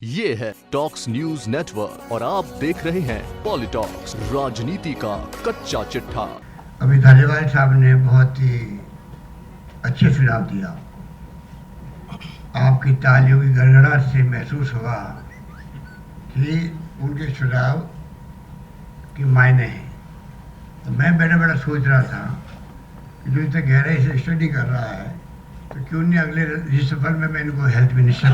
ये है talks news network और आप देख रहे हैं पॉलिटॉक्स, राजनीति का कच्चा चिट्ठा। अभी धालीवाल साहब ने बहुत ही अच्छे सुझाव दिया। आपकी तालियों की गड़गड़ाहट से महसूस हुआ कि उनके सुझाव की मायने हैं। तो मैं बैठा बैठा सोच रहा था कि जो इतने गहराई से स्टडी कर रहा है तो क्यों नहीं अगले रिसफल में मैं इनको हेल्थ मिनिस्टर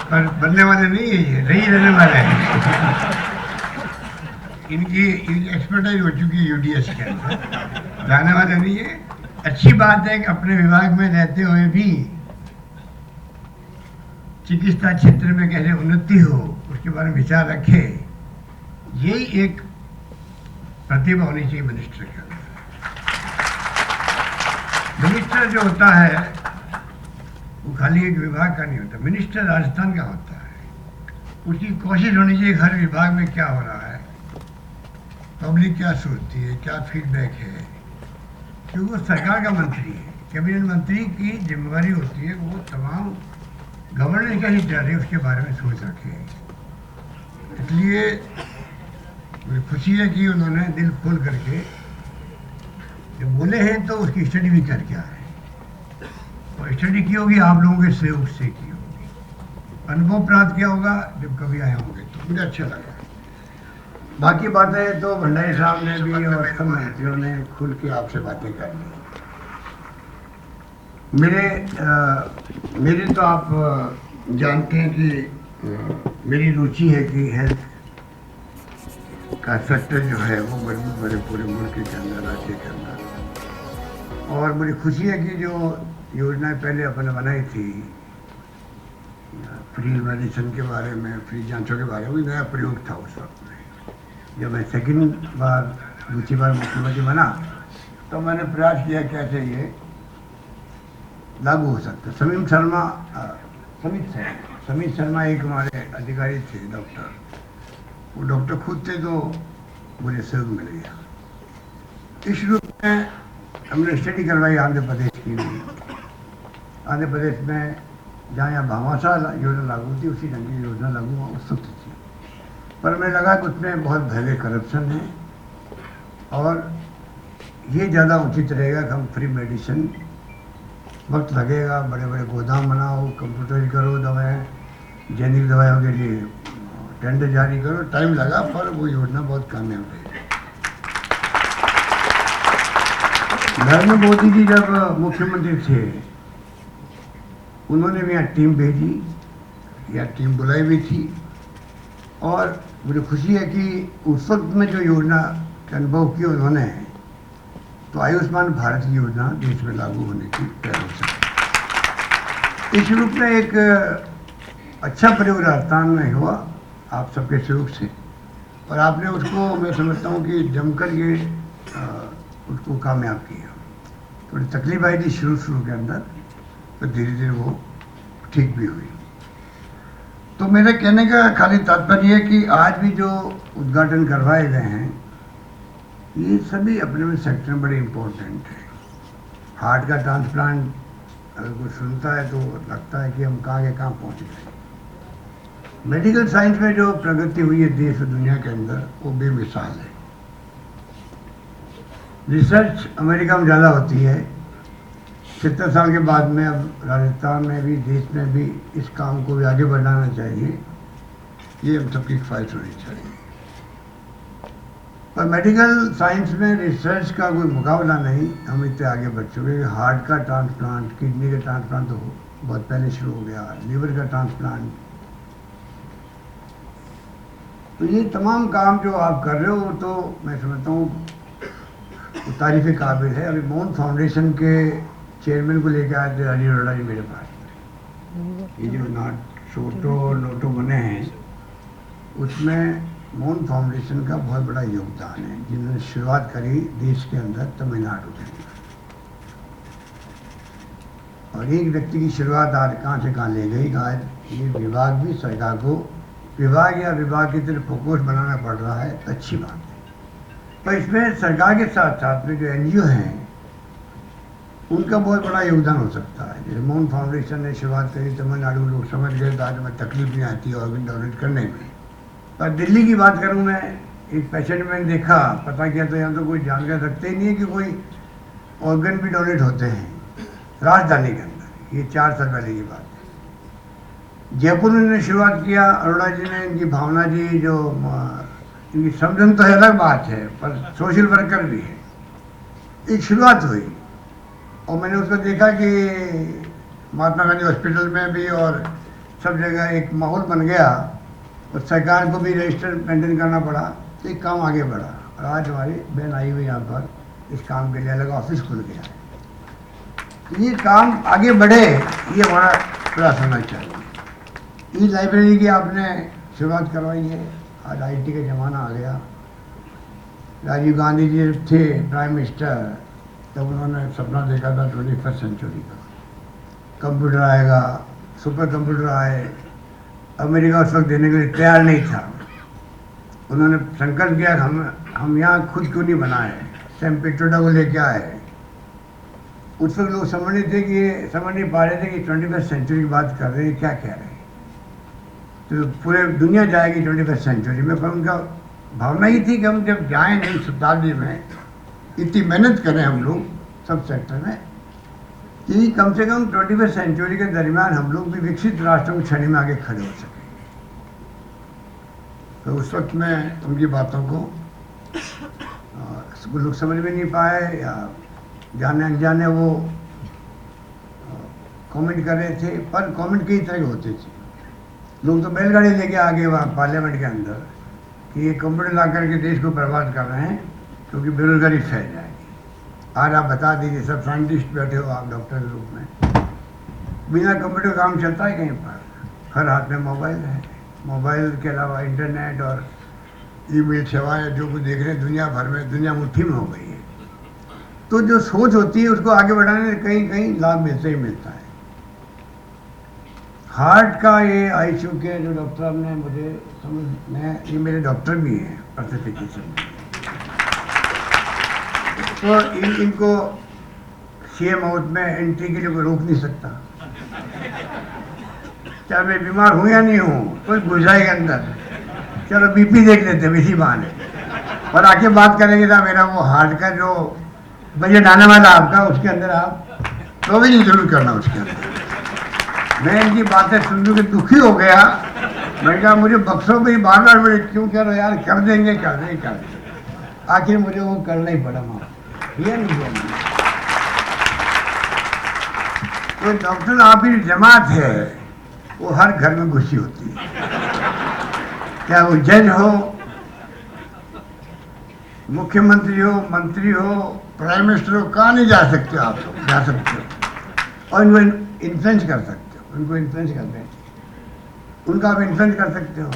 पर बनने वाले नहीं है, ये रही रहने वाले हैं। इनकी एक्सपर्टाइज हो चुकी है यूडीएस के अंदर, जाने वाले नहीं है। अच्छी बात है कि अपने विभाग में रहते हुए भी चिकित्सा क्षेत्र में कैसे उन्नति हो उसके बारे में विचार रखे। यही एक प्रतिभा होनी चाहिए मिनिस्टर के अंदर। मिनिस्टर जो होता है वो खाली एक विभाग का नहीं होता, मिनिस्टर राजस्थान का होता है। उसकी कोशिश होनी चाहिए हर विभाग में क्या हो रहा है, पब्लिक क्या सोचती है, क्या फीडबैक है, क्योंकि वो सरकार का मंत्री है। कैबिनेट मंत्री की जिम्मेदारी होती है वो तमाम गवर्नेंस का ही चल रही है उसके बारे में सोच रखे। इसलिए मुझे खुशी है कि उन्होंने दिल खोल करके जब बोले हैं तो उसकी स्टडी भी करके आए और स्टडी की होगी आप लोगों के सहयोग से की होगी, अनुभव प्राप्त किया होगा जब कभी आए होंगे, तो मुझे अच्छा लगा। बाकी बातें तो भंडारी साहब ने भी और सब मंत्रियों ने खुल के आपसे बातें कर ली। मेरी तो आप जानते हैं कि मेरी रुचि है कि हेल्थ का सेक्टर जो है वो मजबूत बने पूरे मुल्क के अंदर, राज्य के अंदर। और मुझे खुशी है कि जो योजनाएं पहले अपने बनाई थी फ्री मेडिसिन के बारे में, फ्री जांचों के बारे में, नया प्रयोग था उस वक्त में। जब मैं दूसरी बार मुख्यमंत्री बना तो मैंने प्रयास किया कैसे ये लागू हो सकता। समीत शर्मा एक हमारे अधिकारी थे डॉक्टर, वो डॉक्टर खुद थे तो मुझे सहयोग मिल गया। इस रूप में हमने स्टडी करवाई आंध्र प्रदेश की भी। आंध्र प्रदेश में जहाँ यहाँ भामाशाह योजना लागू थी उसी ढंग की योजना लागू वहाँ उत्सुक थी, पर हमें लगा कि उसमें बहुत भले करप्शन है और ये ज़्यादा उचित रहेगा कि हम फ्री मेडिसिन, वक्त लगेगा, बड़े बड़े गोदाम बनाओ, कंप्यूटराइज करो दवाएँ, जेनिक दवाइयों के लिए टेंडर जारी करो, टाइम लगा पर वो योजना बहुत कामयाब रही। नरेंद्र मोदी जी जब मुख्यमंत्री थे उन्होंने भी यहाँ टीम भेजी, या टीम बुलाई भी थी, और मुझे खुशी है कि उस वक्त में जो योजना का अनुभव किया उन्होंने, तो आयुष्मान भारत की योजना देश में लागू होने की तैयारी हो सके। इस रूप में एक अच्छा प्रयोग राजस्थान में हुआ आप सबके सहयोग से, और आपने उसको, मैं समझता हूँ कि जमकर ये उसको कामयाब किया। थोड़ी तकलीफ आई थी शुरू के अंदर, तो धीरे धीरे वो ठीक भी हुई। तो मेरे कहने का खाली तात्पर्य है कि आज भी जो उद्घाटन करवाए गए हैं ये सभी अपने में सेक्टर में बड़े इम्पोर्टेंट है। हार्ट का ट्रांसप्लांट अगर कोई सुनता है तो लगता है कि हम कहाँ के कहाँ पहुँच गए। मेडिकल साइंस में जो प्रगति हुई है देश और दुनिया के अंदर वो बेमिसाल है। रिसर्च अमेरिका में ज़्यादा होती है। 70 साल के बाद में अब राजस्थान में भी, देश में भी इस काम को भी आगे बढ़ाना चाहिए, ये हम सबकी ख्वाहिश होनी चाहिए। पर मेडिकल साइंस में रिसर्च का कोई मुकाबला नहीं, हम इतने आगे बढ़ चुके हैं। हार्ट का ट्रांसप्लांट, किडनी का ट्रांसप्लांट तो बहुत पहले शुरू हो गया, लीवर का ट्रांसप्लांट, तो ये तमाम काम जो आप कर रहे हो तो मैं समझता हूँ तारीफ काबिल है। अभी मोहन फाउंडेशन के चेयरमैन को लेकर आए थे राजीव अरोड़ा जी मेरे पास। ये जो नोटो बने हैं उसमें मोहन फाउंडेशन का बहुत बड़ा योगदान है, जिन्होंने शुरुआत करी देश के अंदर तमिलनाडु के अंदर। और एक व्यक्ति की शुरुआत आज कहाँ से कहाँ ले गई। आज ये विभाग भी सरकार को विभाग या विभाग की तरफ फोकस बनाना पड़ रहा है तो अच्छी बात है। पर इसमें सरकार के साथ साथ में जो एनजीओ हैं उनका बहुत बड़ा योगदान हो सकता है। जैसे मून फाउंडेशन ने शुरुआत करी, तमिलनाडु लोग समझ गए तो आज में तकलीफ नहीं आती ऑर्गन डोनेट करने में। पर दिल्ली की बात करूं मैं, एक पेशेंट मैंने देखा, पता किया तो यहाँ तो कोई जानकारी रखते ही नहीं है कि कोई ऑर्गन भी डोनेट होते हैं राजधानी के अंदर। ये 4 साल पहले की बात है। जयपुर ने शुरुआत किया, अरोड़ा जी ने, इनकी भावना जी, जो इनकी समझन तो है अलग बात है, पर सोशल वर्कर भी है। एक शुरुआत हुई और मैंने उसको देखा कि महात्मा गांधी हॉस्पिटल में भी और सब जगह एक माहौल बन गया और सरकार को भी रजिस्टर मेंटेन करना पड़ा, तो एक काम आगे बढ़ा। और आज हमारी बहन आई हुई यहाँ पर इस काम के लिए अलग ऑफिस खुल गया है। तो ये काम आगे बढ़े, ये हमारा प्रयास होना चाहिए। इस लाइब्रेरी की आपने शुरुआत करवाई है, आज आईटी का ज़माना आ गया। राजीव गांधी जी थे प्राइम मिनिस्टर, तब उन्होंने सपना देखा था 21st सेंचुरी का, कंप्यूटर आएगा, सुपर कंप्यूटर आए। अमेरिका उस वक्त देने के लिए तैयार नहीं था। उन्होंने संकल्प किया हम यहाँ खुद क्यों नहीं बनाए, सैम पिट्रोडा को लेके आए। उस वक्त लोग समझ नहीं पा रहे थे कि 21st सेंचुरी की बात कर रहे हैं, क्या कह रहे हैं। तो पूरे दुनिया जाएगी 21st सेंचुरी में, पर उनका भावना ही थी कि हम जब जाएँ नई शताब्दी में, इतनी मेहनत करें हम लोग सब सेक्टर में कि कम से कम 21st सेंचुरी के दरमियान हम लोग भी विकसित राष्ट्रों की श्रेणी में आगे खड़े हो सकें। तो उस वक्त में उनकी बातों को लोग समझ में नहीं पाए या जाने अनजाने वो कमेंट कर रहे थे। पर कमेंट कई तरह के होते थे। लोग तो बैलगाड़ी लेके आ गए वहाँ पार्लियामेंट के अंदर कि ये कंप्यूटर ला करके देश को बर्बाद कर रहे हैं क्योंकि बेरोजगारी फैल जाएगी। आज आप बता दीजिए, सब साइंटिस्ट बैठे हो आप डॉक्टर के रूप में, बिना कंप्यूटर काम चलता है कहीं पर? हर हाथ में मोबाइल है। मोबाइल के अलावा इंटरनेट और ईमेल सेवाएं जो कुछ देख रहे हैं दुनिया भर में, दुनिया मुट्ठी में हो गई है। तो जो सोच होती है उसको आगे बढ़ाने में कहीं कहीं लाभ मिलता ही मिलता है। हार्ट का ये आईसीयू के जो डॉक्टर ने मुझे ये मेरे डॉक्टर भी हैं सर्टिफिकेशन। तो इनको सीएम हाउस में एंट्री के लिए कोई रोक नहीं सकता। चाहे मैं बीमार हूँ या नहीं हूँ, कोई घुस जाएगा अंदर, चलो बीपी देख लेते हैं इसी बहाने, और आके बात करेंगे ना मेरा वो हार्ट का जो बजट आने वाला आपका, उसके अंदर आप प्रोविजन जरूर करना उसके अंदर। मैं इनकी बातें सुन के दुखी हो गया। मैं कहा मुझे बक्सों में ही बार बार क्यों कह रहे हो यार, कर देंगे कर देंगे कर देंगे। आखिर मुझे वो करना ही पड़ा। वहाँ ये नहीं तो डॉक्टर आप ही जमात है, वो हर घर में घुसी होती है। क्या वो जज हो, मुख्यमंत्री हो, मंत्री हो, प्राइम मिनिस्टर हो, कहाँ नहीं जा सकते आप लोग? जा सकते हो और इनको इन्फ्लुएंस कर सकते हो। उनको इन्फ्लुएंस करते हैं, उनका आप इन्फ्लुएंस कर सकते हो।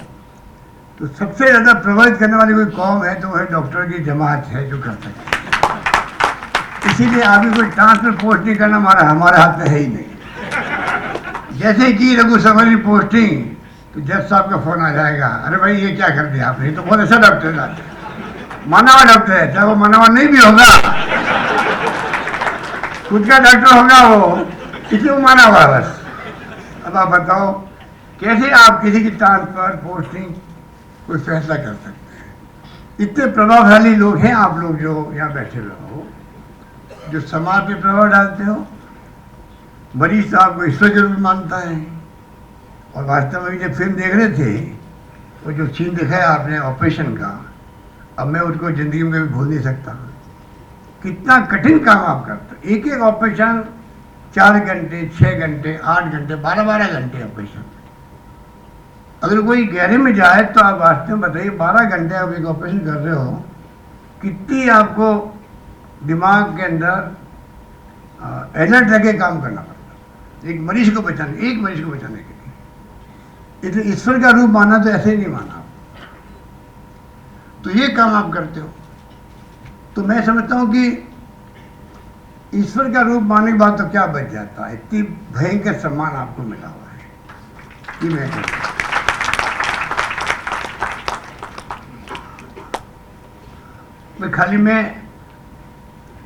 तो सबसे ज़्यादा प्रभावित करने वाली कोई कौम है तो वह डॉक्टर की जमात है जो कर सकते हैं। इसीलिए अभी कोई ट्रांसफर पोस्ट नहीं करना हमारे हाथ में है ही नहीं। जैसे कि रघु सफर की पोस्टिंग, तो जज साहब का फोन आ जाएगा, अरे भाई ये क्या कर दिया आपने, तो बहुत अच्छा डॉक्टर है, माना हुआ डॉक्टर है, चाहे वो माना हुआ नहीं भी होगा, खुद का डॉक्टर होगा वो, इसलिए वो माना हुआ बस। अब आप बताओ कैसे आप किसी की ट्रांसफर पोस्टिंग कोई फैसला कर सकते हैं? इतने प्रभावशाली लोग हैं आप लोग जो यहाँ बैठे हुए हो, जो समाज पे प्रभाव डालते हो। मरीज साहब को ईश्वर के रूप में मानता है। और वास्तव में जब फिल्म देख रहे थे, वो जो सीन दिखाया आपने ऑपरेशन का, अब मैं उसको ज़िंदगी में भी भूल नहीं सकता। कितना कठिन काम आप करते हो। एक एक ऑपरेशन 4 घंटे, 6 घंटे, 8 घंटे, 12-12 घंटे ऑपरेशन। अगर कोई गहरे में जाए तो आप वास्तव में बताइए, 12 घंटे आप एक ऑपरेशन कर रहे हो, कितनी आपको दिमाग के अंदर अलर्ट लगे काम करना पड़ता है एक मरीज को बचाने के लिए। इसलिए ईश्वर का रूप माना तो ऐसे ही नहीं माना। तो ये काम आप करते हो, तो मैं समझता हूं कि ईश्वर का रूप मानने के बाद तो क्या बच जाता है। इतनी भयंकर सम्मान आपको मिला हुआ है कि मैं मैं खाली मैं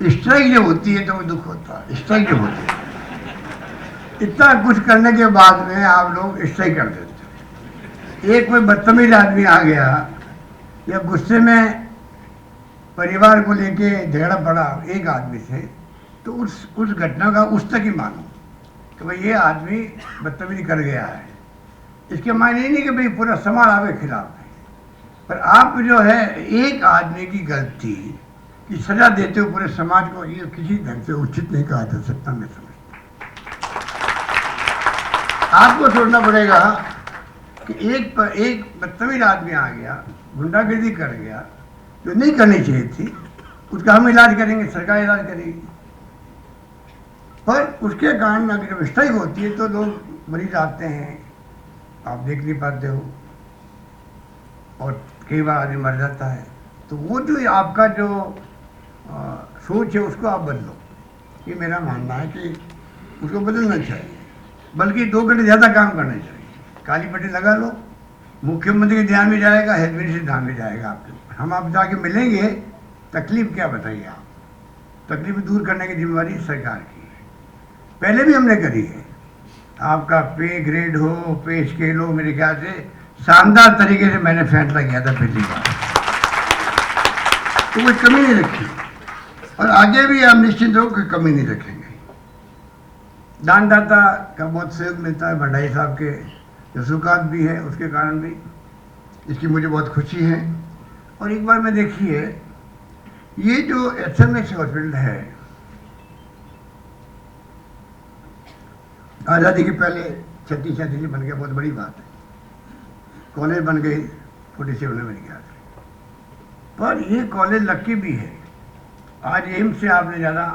स्ट्राइक जब होती है तो मुझे दुख होता है। स्ट्राइक जब होती है, इतना कुछ करने के बाद में आप लोग स्ट्राइक कर देते। एक कोई बदतमीज आदमी आ गया या गुस्से में परिवार को लेके झगड़ा पड़ा एक आदमी से, तो उस घटना का उस तक ही मानो कि भाई ये आदमी बदतमीजी कर गया है। इसके मायने ये नहीं कि भाई पूरा समाज आपके खिलाफ है, पर आप जो है एक आदमी की गलती की सजा देते हो पूरे समाज को, ये किसी ढंग से उचित नहीं कहा जा सकता। मैं समझता आपको सोचना पड़ेगा कि एक बदतमीज आदमी आ गया, गुंडागर्दी कर गया, जो नहीं करनी चाहिए थी, उसका हम इलाज करेंगे, सरकार इलाज करेगी। पर उसके कारण अगर जब स्ट्राइक होती है तो लोग मरीज आते हैं, आप देख नहीं पाते हो, और कई बार आदमी मर जाता है। तो वो जो आपका जो सोच है उसको आप बदलो, ये मेरा मानना है कि उसको बदलना चाहिए, बल्कि 2 घंटे ज़्यादा काम करना चाहिए। काली पट्टी लगा लो, मुख्यमंत्री के ध्यान में जाएगा, हेल्थ मिनिस्टर ध्यान में जाएगा। हम आप जाके मिलेंगे, तकलीफ क्या बताइए आप, तकलीफ दूर करने की जिम्मेवारी सरकार की है, पहले भी हमने करी है। आपका पे ग्रेड हो, पे स्केल हो, मेरे ख्याल से शानदार तरीके से मैंने फैसला किया था पिछली बार, तो कोई कमी नहीं रखी, और आगे भी हम निश्चित हो कोई कमी नहीं रखेंगे। दानदाता का बहुत सहयोग मिलता है, भंडारी साहब के रसूखात भी है, उसके कारण भी इसकी मुझे बहुत खुशी है। और एक बार में देखिए, ये जो एसएमएस हॉस्पिटल है, आज़ादी के पहले 36 बन गया, बहुत बड़ी बात है। कॉलेज बन गई 47 में मेरे ख्याल से, पर ये कॉलेज लक्की भी है। आज एम्स से आपने ज़्यादा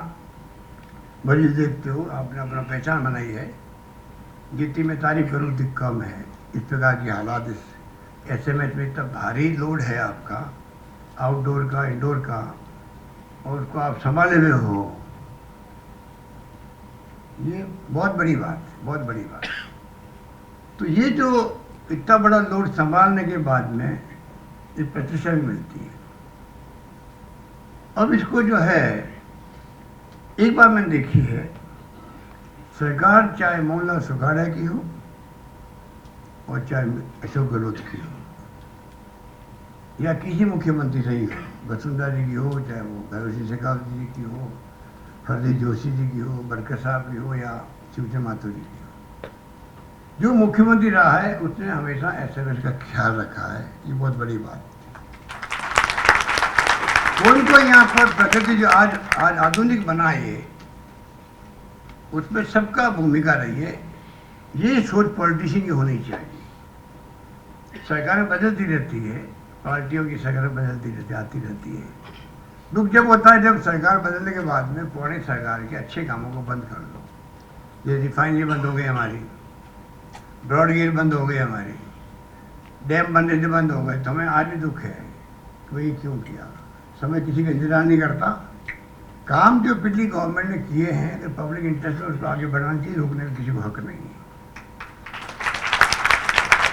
मरीज देखते हो, आपने अपना पहचान बनाई है, जितनी मैं तारीफ करूँ उतनी कम है। इस प्रकार की हालात इस एसएमएस में इतना भारी लोड है आपका, आउटडोर का, इंडोर का, और उसको आप संभाले हुए हो, ये बहुत बड़ी बात है, बहुत बड़ी बात। तो ये जो इतना बड़ा लोड संभालने के बाद में ये प्रतिष्ठा भी मिलती है। अब इसको जो है, एक बार मैंने देखी है, सरकार चाहे मोहनलाल सुखाड़ा की हो और चाहे अशोक गहलोत की हो, या किसी मुख्यमंत्री से ही हो, वसुंधरा जी की हो, चाहे वो भैरव शेखावत जी की हो, फरदीप जोशी जी की हो, बरकत साहब की हो, या शिवचंद्र माथुर जी की हो, जो मुख्यमंत्री रहा है उसने हमेशा एसएमएस का ख्याल रखा है। ये बहुत बड़ी बात है। उनको यहाँ पर प्रकृति जो आज आधुनिक बना है, उसमें सबका भूमिका रही है। ये सोच पॉलिटिशियन की होनी चाहिए। सरकारें बदलती रहती है, पार्टियों की सरकारें बदलती रहती, आती रहती है। दुख जब होता है जब सरकार बदलने के बाद में पुरानी सरकार के अच्छे कामों को बंद कर दो। ये रिफाइनरी बंद हो गई हमारी, ब्रॉडगेज बंद हो गई हमारी, डैम बनने से बंद हो गए, तो हमें आज भी दुख है कि भाई क्यों किया। समय किसी का इंतजार नहीं करता। काम जो पिछली गवर्नमेंट ने किए हैं तो पब्लिक इंटरेस्ट में उसको आगे बढ़ाना चाहिए, रोकने का किसी को हक नहीं है।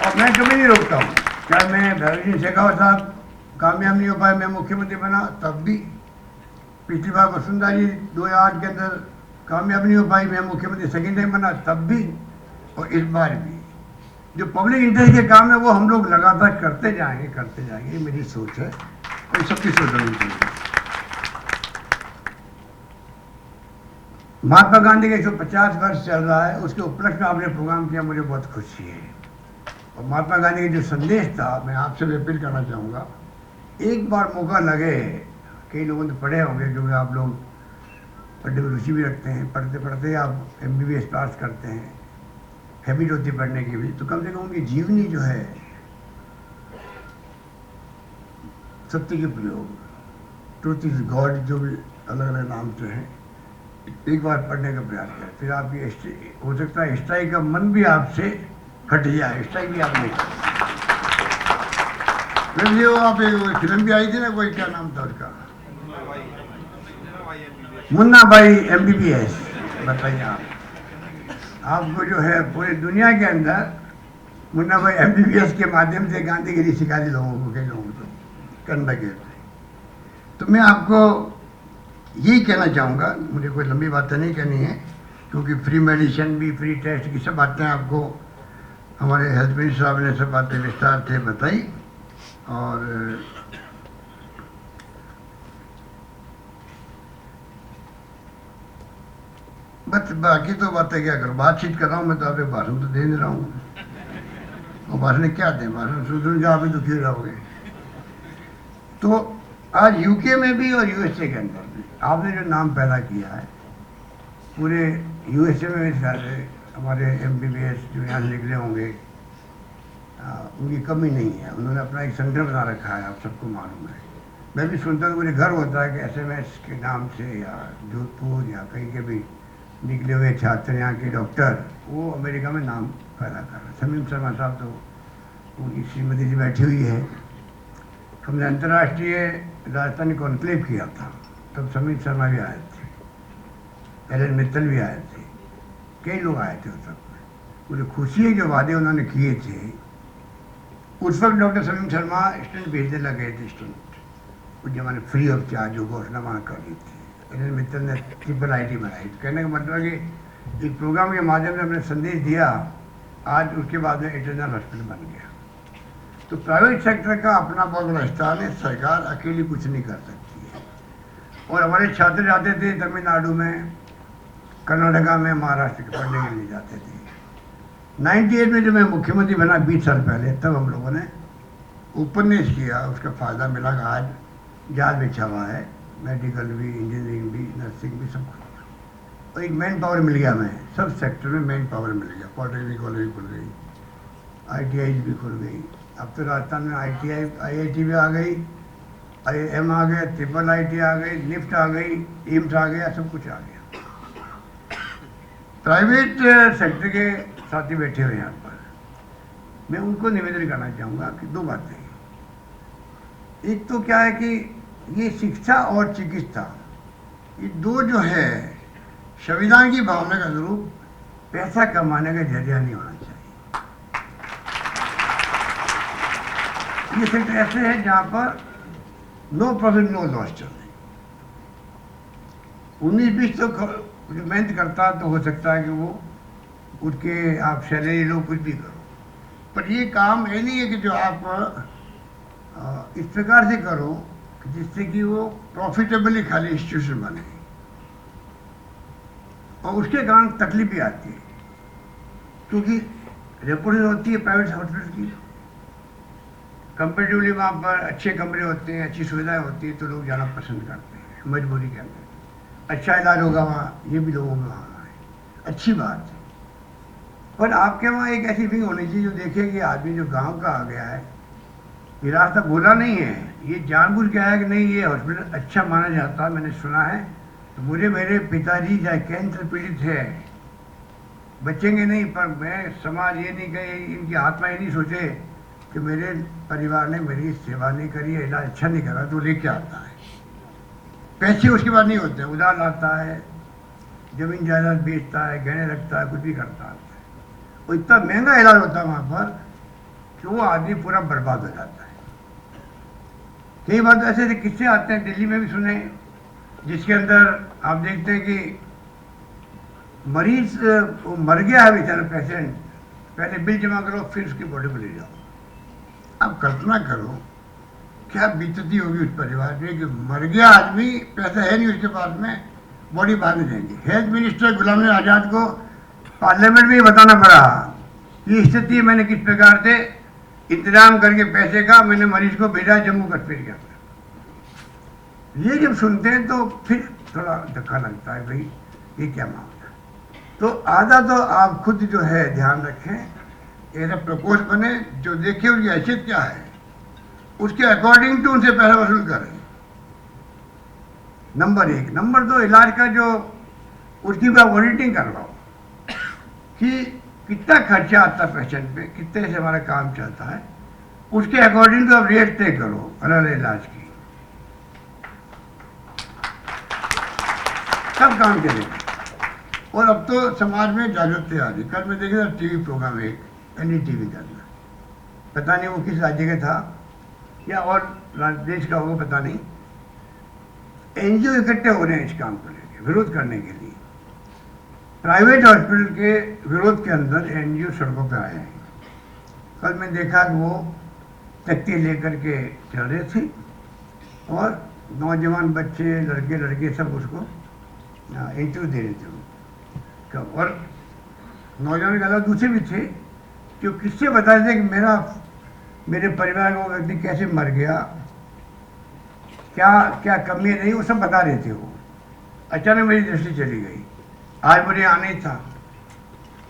और मैं कभी नहीं रोकता हूँ, चाहे मैं भैरव शेखावत साहब कामयाब नहीं हो पाए, मैं मुख्यमंत्री बना तब भी, पिछली बार वसुंधरा जी 2008 के अंदर कामयाब नहीं हो पाई, मैं मुख्यमंत्री सेकेंड टाइम बना तब भी, और इस बार भी। जो पब्लिक इंटरेस्ट के काम है वो हम लोग लगातार करते जाएंगे, ये मेरी सोच है, और सबकी सोच होनी चाहिए। महात्मा गांधी का 150 वर्ष चल रहा है, उसके उपलक्ष्य में आपने प्रोग्राम किया, मुझे बहुत खुशी है। और महात्मा गांधी का जो संदेश था, मैं आपसे भी अपील करना चाहूँगा, एक बार मौका लगे, कई लोगों ने पढ़े होंगे, क्योंकि आप लोग पढ़ने में रुचि भी रखते हैं, पढ़ते पढ़ते आप MBBS पास करते हैं, हैबिट होती पढ़ने की भी, तो कम से कम उनकी जीवनी जो है, सत्य के प्रयोग, ट्रूथ इज गॉड, जो भी अलग अलग नाम से हैं, एक बार पढ़ने का प्रयास करें, फिर आपकी हो सकता है स्ट्राइक का मन भी आपसे हट जाए, स्ट्राइक भी आप नहीं करें। वैसे वो आप एक फिल्म भी आई थी ना, कोई क्या नाम था उसका, मुन्ना भाई MBBS, बताइए आपको जो है पूरी दुनिया के अंदर मुन्ना भाई MBBS के माध्यम से गांधीगिरी सिखा दी लोगों को, कई लोगों को करने लगे। तो मैं आपको यही कहना चाहूँगा, मुझे कोई लंबी बातें नहीं कहनी है, क्योंकि फ्री मेडिसिन भी, फ्री टेस्ट की सब बातें आपको हमारे हेल्थ मिनिस्टर साहब ने सब बातें विस्तार से बताई। और बस बाकी तो बातें क्या करूँ, बातचीत कर रहा हूँ मैं, तो आपको भाषण तो दे नहीं रहा हूँ, और भाषण क्या दें, भाषण सुन आप ही दुखी रहोगे। तो आज यूके में भी और यूएसए के अंदर भी आपने जो नाम पैदा किया है, पूरे यूएसए में भी सारे हमारे एमबीबीएस जो यहाँ निकले होंगे, उनकी कमी नहीं है। उन्होंने अपना एक सेंटर बना रखा है, आप सबको मालूम है। मैं भी सुनता हूँ, मुझे गर्व होता है कि एसएमएस के नाम से या जोधपुर या कहीं के भी निकले हुए छात्र, यहाँ के डॉक्टर, वो अमेरिका में नाम पैदा कर रहे हैं। समीम शर्मा साहब तो उनकी श्रीमती जी बैठी हुई है। हमने अंतर्राष्ट्रीय राजस्थानी कॉन्क्लेव किया था, तब समीम शर्मा भी आए थे, एलन मित्तल भी आए थे, कई लोग आए थे उस वक्त। मुझे खुशी है जो वादे उन्होंने किए थे। उस वक्त डॉक्टर समीम शर्मा स्टूडेंट भेजने लगे थे, स्टूडेंट उस जमाने फ्री ऑफ चार्ज जो घोषणा वहाँ कर दी थी। एलन मित्तल ने ट्रिपल आईटी बनाई। कहने का मतलब है कि एक प्रोग्राम के माध्यम से हमने संदेश दिया, आज उसके बाद में इंटरनल हॉस्पिटल बन गया। तो प्राइवेट सेक्टर का अपना बहुत बड़ा स्थान है, सरकार अकेली कुछ नहीं कर सकती है। और हमारे छात्र जाते थे तमिलनाडु में, कर्नाटका में, महाराष्ट्र के पढ़ने के लिए जाते थे। 98 में जब मैं मुख्यमंत्री बना 20 साल पहले, तब हम लोगों ने उपन्यास किया, उसका फ़ायदा मिला कि आज जाल बिछा हुआ है, मेडिकल भी, इंजीनियरिंग भी, नर्सिंग भी, सब कुछ। और एक मैन पावर मिल गया, मैं सब सेक्टर में मैन पावर मिल गया। पॉलिटेक्निक कॉलेज भी खुल गई, ITI भी खुल गई। अब तो राजस्थान में IIT भी आ गई, IIM आ गया, ट्रिपल IT आ गई, निफ्ट आ गई, एम्स आ गया, सब कुछ आ गया। प्राइवेट सेक्टर के साथी बैठे हुए यहाँ पर, मैं उनको निवेदन करना चाहूँगा कि दो बातें। एक तो क्या है कि ये शिक्षा और चिकित्सा, ये दो जो है संविधान की भावना का अनुरूप पैसा कमाने का जरिया नहीं होना चाहिए। ये सेक्टर ऐसे है जहाँ पर नो प्रॉफिट नो लॉस चल रही। 19-20 तो जो मेहनत करता है तो हो सकता है कि वो उठ के आप सैलरी लो, कुछ भी करो, पर ये काम ये नहीं है कि जो आप इस प्रकार से करो जिससे कि वो प्रॉफिटेबली खाली इंस्टीट्यूशन बने, और उसके कारण तकलीफ भी आती है, क्योंकि रेपुटेशन होती है प्राइवेट हॉस्पिटल की। कंपेरेटिवली वहाँ पर अच्छे कमरे होते हैं, अच्छी सुविधाएं होती है, तो लोग जाना पसंद करते हैं मजबूरी के अंदर। अच्छा इलाज होगा वहाँ, ये भी लोगों में भावना है, अच्छी बात है। पर आपके वहाँ एक ऐसी विंग होनी चाहिए जो देखे कि आदमी जो गांव का आ गया है, ये रास्ता बोला नहीं है, ये जानबूझ के आया कि नहीं ये हॉस्पिटल अच्छा माना जाता है, मैंने सुना है, तो मुझे मेरे पिताजी चाहे कैंसर पीड़ित है, बचेंगे नहीं, पर मैं समाज ये नहीं कहे, इनकी आत्मा ये नहीं सोचे कि मेरे परिवार ने मेरी सेवा नहीं करी है, इलाज अच्छा नहीं करा, तो लेके आता है पैसे, उसके बाद नहीं होते, उधार लाता है, जमीन जायदाद बेचता है, गहने रखता है, कुछ भी करता है, और इतना महंगा इलाज होता है वहाँ पर कि वो आदमी पूरा बर्बाद हो जाता है। कई बार तो ऐसे किस्से आते हैं, दिल्ली में भी सुने, जिसके अंदर आप देखते हैं कि मरीज वो मर गया है बेचारा पेशेंट, पहले बिल जमा करो फिर उसकी बॉडी को ले जाओ। आप कल्पना करो क्या बीतती होगी उस परिवार में कि मर गया आदमी, पैसा है नहीं उसके पास में, बॉडी बाहर नहीं जाएंगी। हेल्थ मिनिस्टर गुलाम नबी आज़ाद को पार्लियामेंट में बताना पड़ा कि स्थिति मैंने किस प्रकार से इंतजाम करके पैसे का मैंने मरीज को भेजा जम्मू कश्मीर के अंदर। ये जब सुनते हैं तो फिर थोड़ा धक्का लगता है, भाई ये क्या मामला। तो आधा तो आप खुद जो है ध्यान रखें, ऐसा प्रपोज बने जो देखे उनकी हैसियत क्या है, उसके अकॉर्डिंग टू उनसे पैसा वसूल करें, नंबर 1। नंबर 2, इलाज का जो उसकी ऑडिटिंग करवाओ कि कितना खर्चा आता है पेशेंट पे, कितने से हमारा काम चलता है, उसके अकॉर्डिंग तो आप रेट तय करो अलग इलाज की, सब काम चलेगा। और अब तो समाज में जागरूकता आ रही। कल मैं देखा था टीवी प्रोग्राम एक NDTV का, पता नहीं वो किस राज्य का था या और देश का होगा पता नहीं, एनजीओ इकट्ठे हो रहे हैं इस काम को लेकर, विरोध करने के लिए। प्राइवेट हॉस्पिटल के विरोध के अंदर एनजीओ सड़कों पे आए हैं। कल मैं देखा कि वो तख्ती लेकर के चल रहे थे और नौजवान बच्चे, लड़के लड़के सब उसको इंटरव्यू दे रहे थे। और नौजवान के अलावा दूसरे भी थे जो किससे बता रहे थे कि मेरे परिवार का वो व्यक्ति कैसे मर गया, क्या क्या कमी नहीं, वो सब बता रहे थे। वो अचानक मेरी दृष्टि चली गई। आज मुझे आना ही था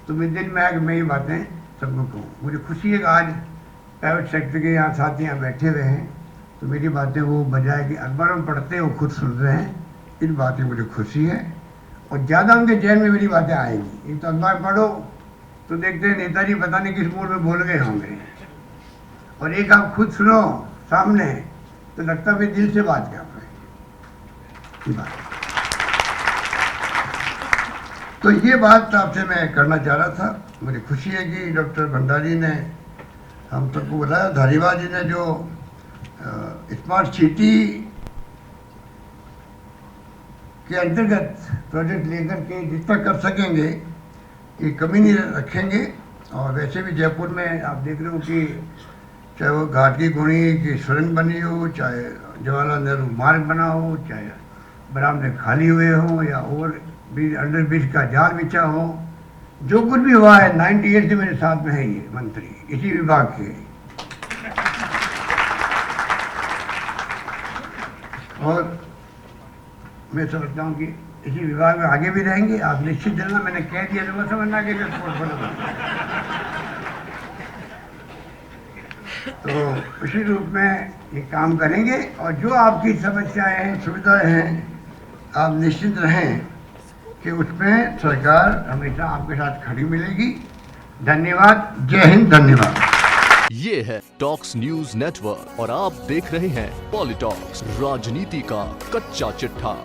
तो मेरे दिल में आया कि मैं ये बातें सबको कहूँ। मुझे खुशी है कि आज प्राइवेट सेक्टर के यहाँ साथी यहाँ बैठे हुए हैं तो मेरी बातें वो बजाय कि अखबार में पढ़ते हैं वो खुद सुन रहे हैं। इन बातें मुझे खुशी है और ज़्यादा उनके जहन में मेरी बातें आएंगी। एक तो अखबार पढ़ो तो देखते हैं नेताजी पता नहीं किस मूड में बोल गए होंगे, और एक आप खुद सुनो सामने तो लगता है दिल से बात कर रहे हैं। तो ये बात आपसे मैं करना चाह रहा था। मुझे खुशी है कि डॉक्टर भंडारी ने हम सबको बताया, धारीवाल जी ने जो स्मार्ट सिटी के अंतर्गत प्रोजेक्ट लेकर के जितना कर सकेंगे ये कमी नहीं रखेंगे। और वैसे भी जयपुर में आप देख रहे हो कि चाहे वो घाट की गुणी की सुरंग बनी हो, चाहे जवाहरलाल नेहरू मार्ग बना हो, चाहे बरामदे खाली हुए हों या और भी अंडर ब्रिज का जाल बिछा हो, जो कुछ भी हुआ है 98 से मेरे साथ में है ये मंत्री इसी विभाग के। और मैं समझता हूँ कि इसी विभाग में आगे भी रहेंगे। आप निश्चित चलना, मैंने कह दिया तो समझना कि तो उसी रूप में ये काम करेंगे। और जो आपकी समस्याएं हैं, सुविधाएं हैं, आप निश्चित रहें कि उसमें सरकार हमेशा आपके साथ खड़ी मिलेगी। धन्यवाद। जय हिंद। धन्यवाद। ये है टॉक्स न्यूज नेटवर्क और आप देख रहे हैं पॉलिटॉक्स, राजनीति का कच्चा चिट्ठा।